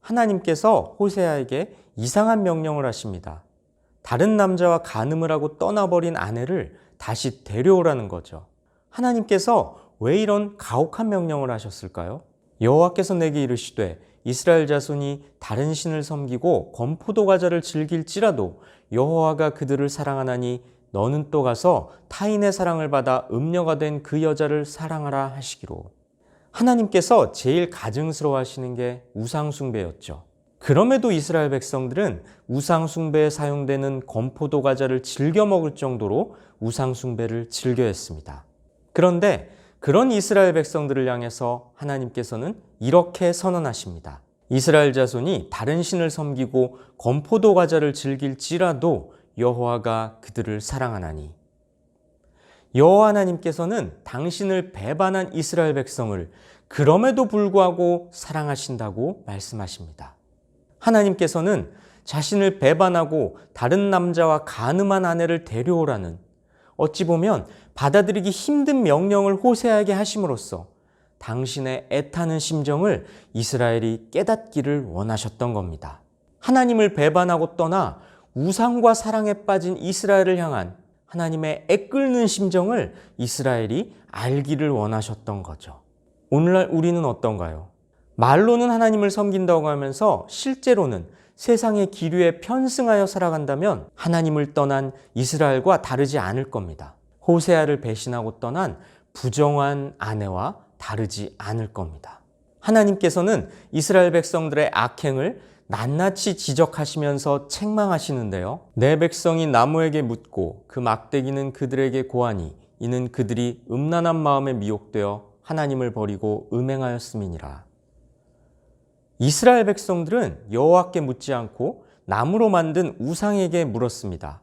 하나님께서 호세아에게 이상한 명령을 하십니다. 다른 남자와 간음을 하고 떠나버린 아내를 다시 데려오라는 거죠. 하나님께서 왜 이런 가혹한 명령을 하셨을까요? 여호와께서 내게 이르시되 이스라엘 자손이 다른 신을 섬기고 건포도 과자를 즐길지라도 여호와가 그들을 사랑하나니 너는 또 가서 타인의 사랑을 받아 음녀가 된 그 여자를 사랑하라 하시기로. 하나님께서 제일 가증스러워 하시는 게 우상숭배였죠. 그럼에도 이스라엘 백성들은 우상숭배에 사용되는 건포도 과자를 즐겨 먹을 정도로 우상숭배를 즐겨 했습니다. 그런데 그런 이스라엘 백성들을 향해서 하나님께서는 이렇게 선언하십니다. 이스라엘 자손이 다른 신을 섬기고 건포도 과자를 즐길지라도 여호와가 그들을 사랑하나니. 여호와 하나님께서는 당신을 배반한 이스라엘 백성을 그럼에도 불구하고 사랑하신다고 말씀하십니다. 하나님께서는 자신을 배반하고 다른 남자와 간음한 아내를 데려오라는, 어찌 보면 받아들이기 힘든 명령을 호세아에게 하심으로써 당신의 애타는 심정을 이스라엘이 깨닫기를 원하셨던 겁니다. 하나님을 배반하고 떠나 우상과 사랑에 빠진 이스라엘을 향한 하나님의 애끓는 심정을 이스라엘이 알기를 원하셨던 거죠. 오늘날 우리는 어떤가요? 말로는 하나님을 섬긴다고 하면서 실제로는 세상의 기류에 편승하여 살아간다면 하나님을 떠난 이스라엘과 다르지 않을 겁니다. 호세아를 배신하고 떠난 부정한 아내와 다르지 않을 겁니다. 하나님께서는 이스라엘 백성들의 악행을 낱낱이 지적하시면서 책망하시는데요. 내 백성이 나무에게 묻고 그 막대기는 그들에게 고하니 이는 그들이 음란한 마음에 미혹되어 하나님을 버리고 음행하였음이니라. 이스라엘 백성들은 여호와께 묻지 않고 나무로 만든 우상에게 물었습니다.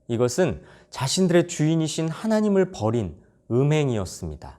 이것은 자신들의 주인이신 하나님을 버린 음행이었습니다.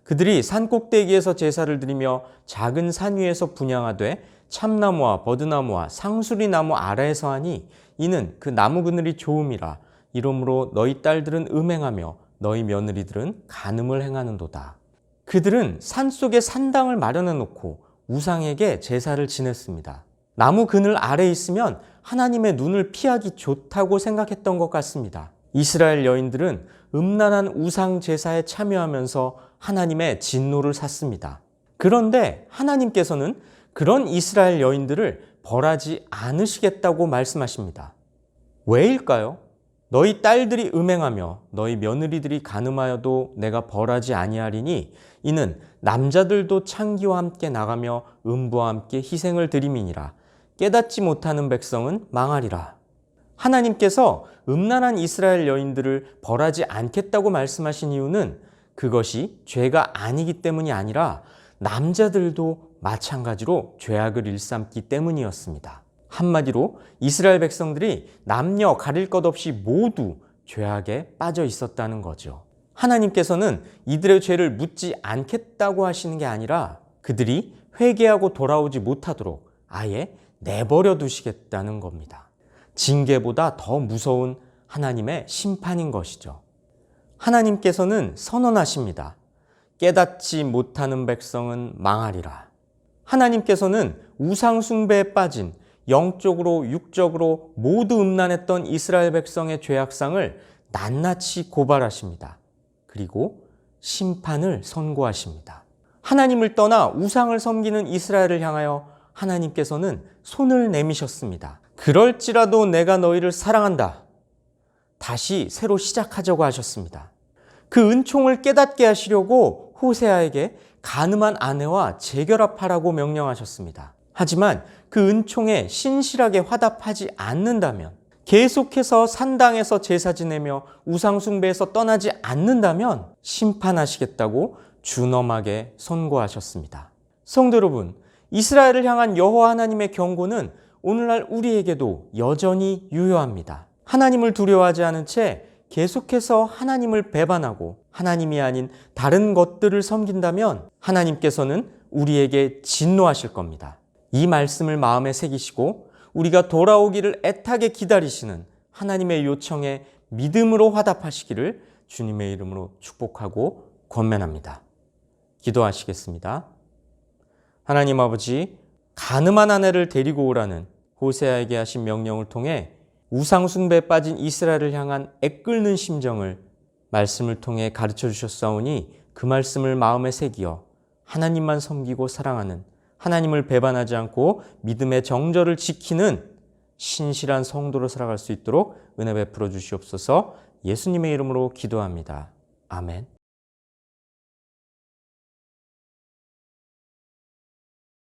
그들이 산 꼭대기에서 제사를 드리며 작은 산 위에서 분향하되 참나무와 버드나무와 상수리 나무 아래에서 하니 이는 그 나무 그늘이 좋음이라. 이러므로 너희 딸들은 음행하며 너희 며느리들은 간음을 행하는도다. 그들은 산속에 산당을 마련해 놓고 우상에게 제사를 지냈습니다. 나무 그늘 아래 있으면 하나님의 눈을 피하기 좋다고 생각했던 것 같습니다. 이스라엘 여인들은 음란한 우상 제사에 참여하면서 하나님의 진노를 샀습니다. 그런데 하나님께서는 그런 이스라엘 여인들을 벌하지 않으시겠다고 말씀하십니다. 왜일까요? 너희 딸들이 음행하며 너희 며느리들이 간음하여도 내가 벌하지 아니하리니 이는 남자들도 창기와 함께 나가며 음부와 함께 희생을 드림이니라. 깨닫지 못하는 백성은 망하리라. 하나님께서 음란한 이스라엘 여인들을 벌하지 않겠다고 말씀하신 이유는 그것이 죄가 아니기 때문이 아니라 남자들도 마찬가지로 죄악을 일삼기 때문이었습니다. 한마디로 이스라엘 백성들이 남녀 가릴 것 없이 모두 죄악에 빠져 있었다는 거죠. 하나님께서는 이들의 죄를 묻지 않겠다고 하시는 게 아니라 그들이 회개하고 돌아오지 못하도록 아예 내버려 두시겠다는 겁니다. 징계보다 더 무서운 하나님의 심판인 것이죠. 하나님께서는 선언하십니다. 깨닫지 못하는 백성은 망하리라. 하나님께서는 우상숭배에 빠진 영적으로 육적으로 모두 음란했던 이스라엘 백성의 죄악상을 낱낱이 고발하십니다. 그리고 심판을 선고하십니다. 하나님을 떠나 우상을 섬기는 이스라엘을 향하여 하나님께서는 손을 내미셨습니다. 그럴지라도 내가 너희를 사랑한다. 다시 새로 시작하자고 하셨습니다. 그 은총을 깨닫게 하시려고 호세아에게 간음한 아내와 재결합하라고 명령하셨습니다. 하지만 그 은총에 신실하게 화답하지 않는다면, 계속해서 산당에서 제사 지내며 우상숭배에서 떠나지 않는다면 심판하시겠다고 준엄하게 선고하셨습니다. 성도 여러분, 이스라엘을 향한 여호와 하나님의 경고는 오늘날 우리에게도 여전히 유효합니다. 하나님을 두려워하지 않은 채 계속해서 하나님을 배반하고 하나님이 아닌 다른 것들을 섬긴다면 하나님께서는 우리에게 진노하실 겁니다. 이 말씀을 마음에 새기시고 우리가 돌아오기를 애타게 기다리시는 하나님의 요청에 믿음으로 화답하시기를 주님의 이름으로 축복하고 권면합니다. 기도하시겠습니다. 하나님 아버지, 가늠한 아내를 데리고 오라는 호세아에게 하신 명령을 통해 우상 숭배에 빠진 이스라엘을 향한 애끓는 심정을 말씀을 통해 가르쳐 주셨사오니 그 말씀을 마음에 새기어 하나님만 섬기고 사랑하는, 하나님을 배반하지 않고 믿음의 정절을 지키는 신실한 성도로 살아갈 수 있도록 은혜 베풀어 주시옵소서. 예수님의 이름으로 기도합니다. 아멘.